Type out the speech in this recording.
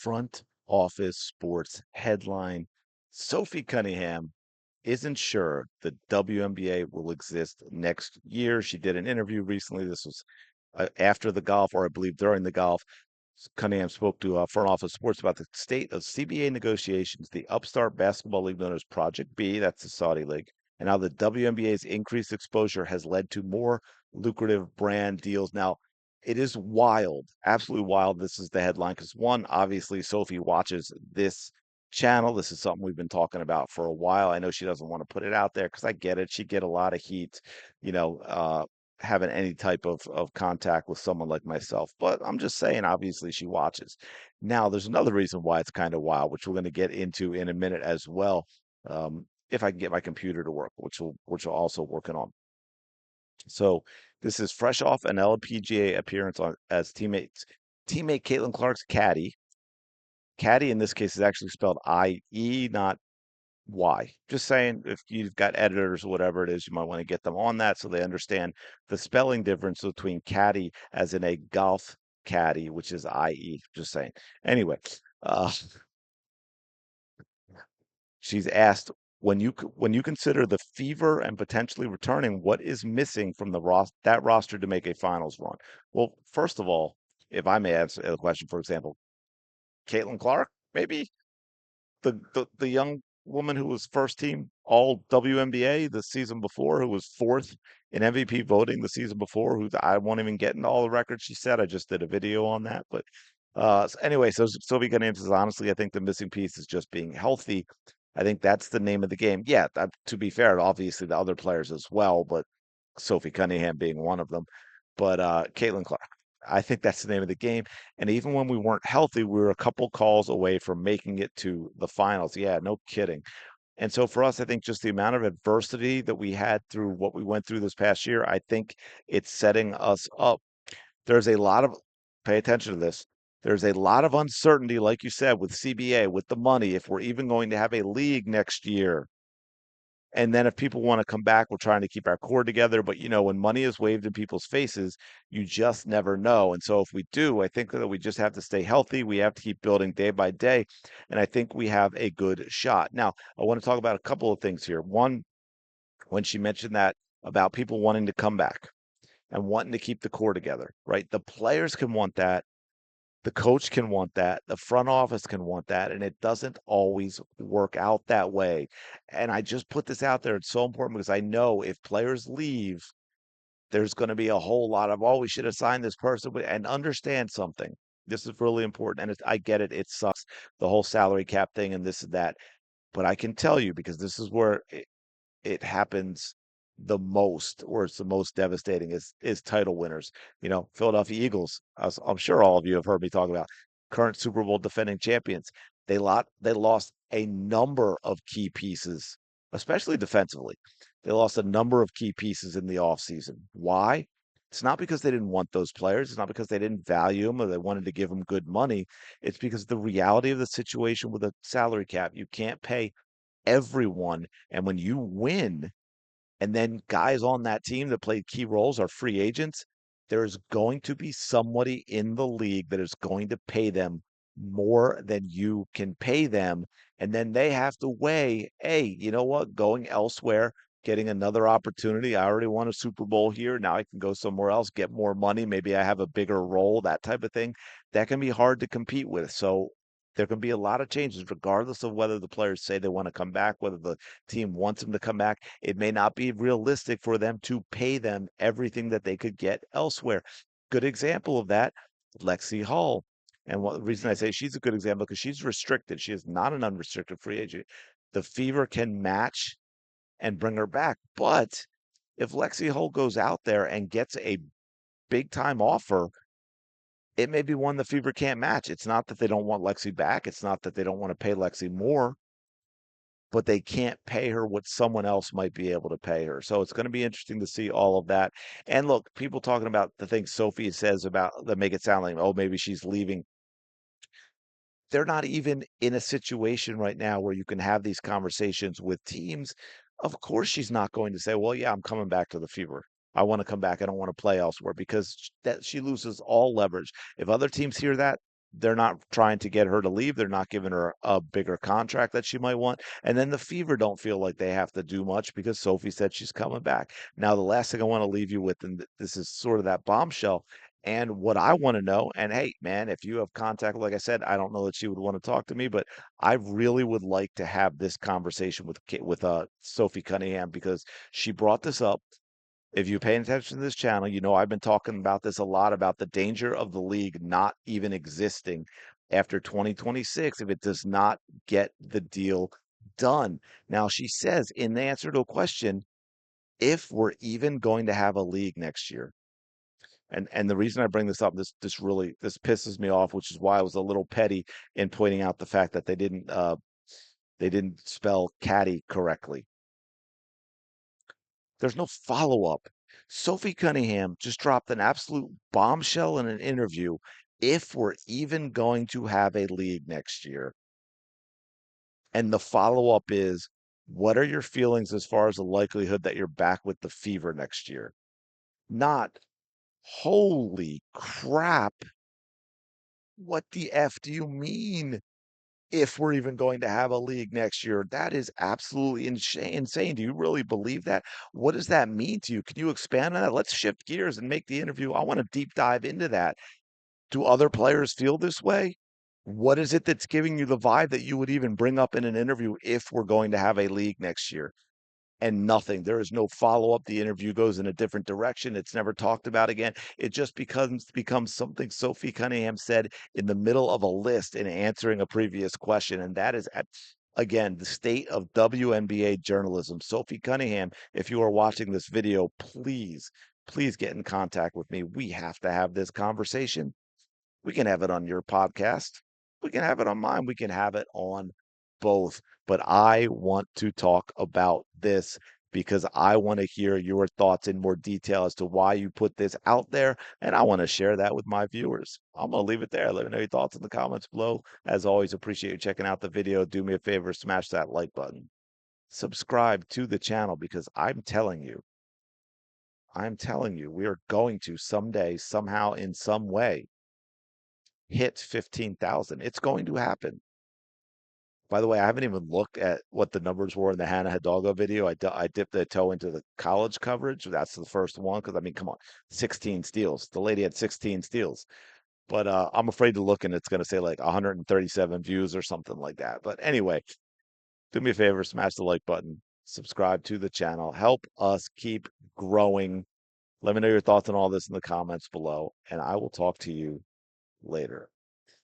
front office sports headline. Sophie Cunningham isn't sure the WNBA will exist next year. She did an interview recently. This was after the golf, or I believe during the golf. Cunningham spoke to Front Office Sports about the state of CBA negotiations, the upstart basketball league known as Project B, that's the Saudi league, and how the WNBA's increased exposure has led to more lucrative brand deals. Now, it is wild, absolutely wild. This is the headline because one, obviously, Sophie watches this channel. This is something we've been talking about for a while. I know she doesn't want to put it out there because I get it. She'd get a lot of heat, you know, having any type of contact with someone like myself. But I'm just saying, obviously, she watches. Now, there's another reason why it's kind of wild, which we're going to get into in a minute as well. If I can get my computer to work, which we're also working on. So this is fresh off an LPGA appearance on as teammate Caitlin Clark's caddy. Caddy in this case is actually spelled I-E, not Y. Just saying, if you've got editors or whatever it is, you might want to get them on that so they understand the spelling difference between caddy as in a golf caddy, which is IE. Just saying. Anyway, uh, she's asked when you consider the fever and potentially returning, what is missing from that roster to make a finals run? Well, first of all, if I may answer the question, for example, Caitlin Clark, maybe the young woman who was first team all WNBA the season before, who was fourth in MVP voting the season before, who I won't even get into all the records she said. I just did a video on that. But anyway, so Sophie Cunningham says, honestly, I think the missing piece is just being healthy. I think that's the name of the game. Yeah, to be fair, obviously the other players as well, but Sophie Cunningham being one of them. But Caitlin Clark, I think that's the name of the game. And even when we weren't healthy, we were a couple calls away from making it to the finals. Yeah, no kidding. And so for us, I think just the amount of adversity that we had through what we went through this past year, I think it's setting us up. There's a lot of, pay attention to this. There's a lot of uncertainty, like you said, with CBA, with the money, if we're even going to have a league next year. And then if people want to come back, we're trying to keep our core together. But when money is waved in people's faces, you just never know. And so if we do, I think that we just have to stay healthy. We have to keep building day by day. And I think we have a good shot. Now, I want to talk about a couple of things here. One, when she mentioned that about people wanting to come back and wanting to keep the core together, right? The players can want that. The coach can want that, the front office can want that, and it doesn't always work out that way. And I just put this out there. It's so important because I know if players leave, there's going to be a whole lot of, oh, we should have signed this person. And understand something. This is really important. And I get it. It sucks, the whole salary cap thing and this and that. But I can tell you, because this is where it happens the most, or it's the most devastating, is title winners. Philadelphia Eagles. I'm sure all of you have heard me talk about current Super Bowl defending champions. They lost a number of key pieces, especially defensively. They lost a number of key pieces in the offseason. Why? It's not because they didn't want those players. It's not because they didn't value them or they wanted to give them good money. It's because the reality of the situation with a salary cap, you can't pay everyone. And when you win, and then guys on that team that played key roles are free agents, there's going to be somebody in the league that is going to pay them more than you can pay them. And then they have to weigh, hey, you know what? Going elsewhere, getting another opportunity. I already won a Super Bowl here. Now I can go somewhere else, get more money. Maybe I have a bigger role, that type of thing. That can be hard to compete with. So there can be a lot of changes, regardless of whether the players say they want to come back, whether the team wants them to come back. It may not be realistic for them to pay them everything that they could get elsewhere. Good example of that, Lexi Hall. And the reason I say she's a good example because she's restricted. She is not an unrestricted free agent. The Fever can match and bring her back. But if Lexi Hall goes out there and gets a big time offer, it may be one the Fever can't match. It's not that they don't want Lexi back. It's not that they don't want to pay Lexi more, but they can't pay her what someone else might be able to pay her. So it's going to be interesting to see all of that. And look, people talking about the things Sophie says about that make it sound like, oh, maybe she's leaving. They're not even in a situation right now where you can have these conversations with teams. Of course, she's not going to say, well, yeah, I'm coming back to the Fever. I want to come back. I don't want to play elsewhere because that she loses all leverage. If other teams hear that, they're not trying to get her to leave. They're not giving her a bigger contract that she might want. And then the Fever don't feel like they have to do much because Sophie said she's coming back. Now, the last thing I want to leave you with, and this is sort of that bombshell, and what I want to know, and hey, man, if you have contact, like I said, I don't know that she would want to talk to me, but I really would like to have this conversation with Sophie Cunningham because she brought this up. If you pay attention to this channel, you know I've been talking about this a lot about the danger of the league not even existing after 2026 if it does not get the deal done. Now, she says in the answer to a question, if we're even going to have a league next year. And the reason I bring this up, this pisses me off, which is why I was a little petty in pointing out the fact that they didn't spell caddy correctly. There's no follow-up. Sophie Cunningham just dropped an absolute bombshell in an interview. If we're even going to have a league next year. And the follow-up is, what are your feelings as far as the likelihood that you're back with the Fever next year? Not, holy crap, what the F do you mean? If we're even going to have a league next year. That is absolutely insane. Do you really believe that? What does that mean to you? Can you expand on that? Let's shift gears and make the interview. I want to deep dive into that. Do other players feel this way? What is it that's giving you the vibe that you would even bring up in an interview if we're going to have a league next year? And nothing. There is no follow-up. The interview goes in a different direction. It's never talked about again. It just becomes something Sophie Cunningham said in the middle of a list in answering a previous question. And that is again the state of WNBA journalism. Sophie Cunningham, if you are watching this video, please get in contact with me. We have to have this conversation. We can have it on your podcast. We can have it on mine. We can have it on both. But I want to talk about this because I want to hear your thoughts in more detail as to why you put this out there. And I want to share that with my viewers. I'm going to leave it there. Let me know your thoughts in the comments below. As always, appreciate you checking out the video. Do me a favor, smash that like button. Subscribe to the channel because I'm telling you, we are going to someday, somehow, in some way, hit 15,000. It's going to happen. By the way, I haven't even looked at what the numbers were in the Hannah Hidalgo video. I dipped the toe into the college coverage. That's the first one because I mean, come on, 16 steals. The lady had 16 steals. But I'm afraid to look and it's going to say like 137 views or something like that. But anyway, do me a favor, smash the like button, subscribe to the channel, help us keep growing. Let me know your thoughts on all this in the comments below, and I will talk to you later.